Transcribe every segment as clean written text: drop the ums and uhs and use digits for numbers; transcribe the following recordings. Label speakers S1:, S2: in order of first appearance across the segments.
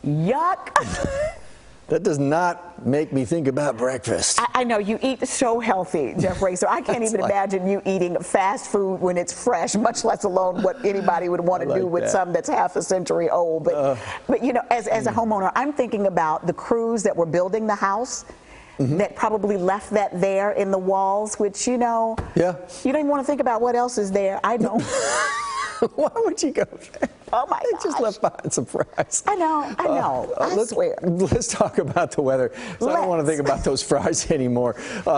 S1: Yuck.
S2: That does not make me think about breakfast.
S1: I know you eat so healthy, Jeff Ray, so I can't even imagine you eating fast food when it's fresh, much less alone what anybody would want to do with some that's half a century old. But you know, as a homeowner, I'm thinking about the crews that were building the house that probably left that there in the walls, which, you know, you don't even want to think about what else is there. I don't.
S2: Why would you go there?
S1: Oh my gosh.
S2: They just left behind some fries.
S1: I know. I swear.
S2: Let's talk about the weather. So I don't want to think about those fries anymore.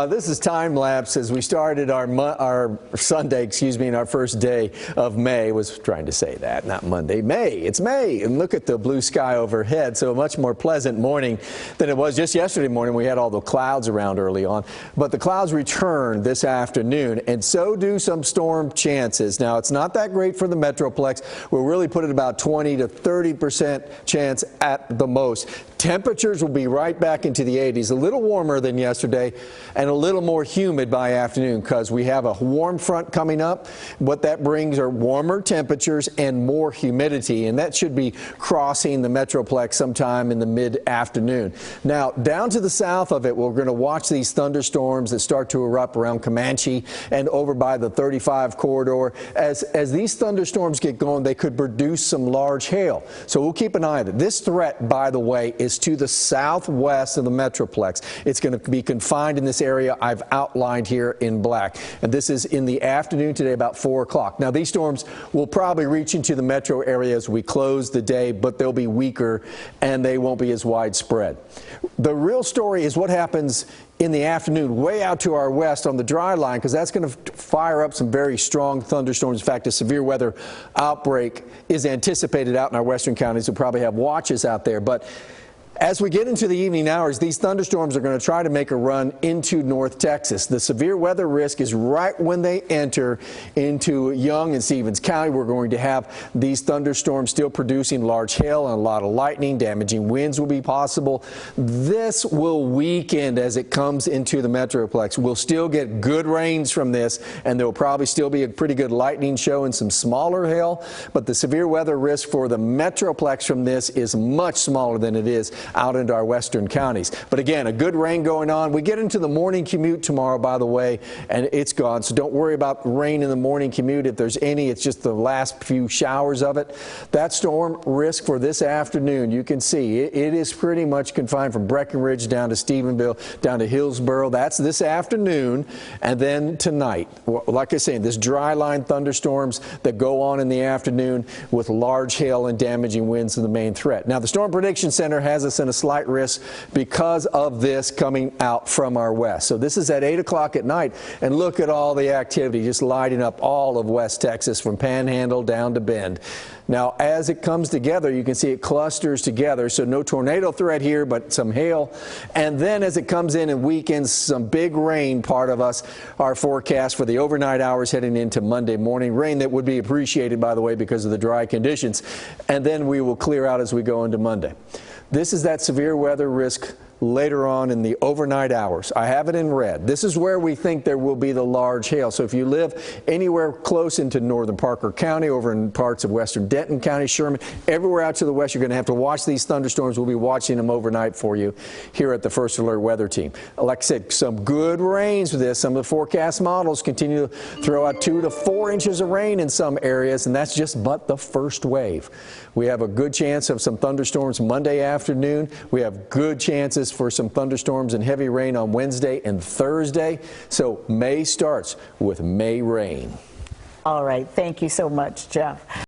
S2: This is time lapse as we started our Sunday, in our first day of May. Was trying to say that, not Monday. May. It's May, and look at the blue sky overhead. So a much more pleasant morning than it was just yesterday morning. We had all the clouds around early on, but the clouds return this afternoon, and so do some storm chances. Now it's not that great for the Metroplex. We're really putting about 20 to 30% chance at the most. Temperatures will be right back into the 80s, a little warmer than yesterday and a little more humid by afternoon because we have a warm front coming up. What that brings are warmer temperatures and more humidity, and that should be crossing the Metroplex sometime in the mid-afternoon. Now, down to the south of it, we're going to watch these thunderstorms that start to erupt around Comanche and over by the 35 corridor. As these thunderstorms get going, they could produce some large hail. So we'll keep an eye on it. This threat, by the way, is to the southwest of the Metroplex. It's going to be confined in this area I've outlined here in black. And this is in the afternoon today, about 4 o'clock. Now, these storms will probably reach into the metro area as we close the day, but they'll be weaker and they won't be as widespread. The real story is what happens in the afternoon way out to our west on the dry line, because that's going to fire up some very strong thunderstorms. In fact, a severe weather outbreak is anticipated out in our western counties. We'll probably have watches out there. But as we get into the evening hours, these thunderstorms are going to try to make a run into North Texas. The severe weather risk is right when they enter into Young and Stevens County. We're going to have these thunderstorms still producing large hail and a lot of lightning. Damaging winds will be possible. This will weaken as it comes into the Metroplex. We'll still get good rains from this, and there will probably still be a pretty good lightning show and some smaller hail. But the severe weather risk for the Metroplex from this is much smaller than it is out into our western counties. But again, a good rain going on. We get into the morning commute tomorrow, by the way, and it's gone. So don't worry about rain in the morning commute. If there's any, it's just the last few showers of it. That storm risk for this afternoon, you can see it is pretty much confined from Breckenridge down to Stephenville, down to Hillsboro. That's this afternoon. And then tonight, like I say, this dry line thunderstorms that go on in the afternoon with large hail and damaging winds are the main threat. Now, the Storm Prediction Center has us in a slight risk because of this coming out from our west. So this is at 8 o'clock at night, and look at all the activity just lighting up all of West Texas from Panhandle down to Bend. Now, as it comes together, you can see it clusters together, so no tornado threat here, but some hail. And then as it comes in and weakens, some big rain, part of our forecast for the overnight hours heading into Monday morning. Rain that would be appreciated, by the way, because of the dry conditions. And then we will clear out as we go into Monday. This is that severe weather risk later on in the overnight hours. I have it in red. This is where we think there will be the large hail. So if you live anywhere close into northern Parker County, over in parts of western Denton County, Sherman, everywhere out to the west, you're going to have to watch these thunderstorms. We'll be watching them overnight for you here at the First Alert Weather Team. Like I said, some good rains with this. Some of the forecast models continue to throw out 2 to 4 inches of rain in some areas, and that's just but the first wave. We have a good chance of some thunderstorms Monday afternoon. We have good chances for some thunderstorms and heavy rain on Wednesday and Thursday. So May starts with May rain.
S1: All right. Thank you so much, Jeff.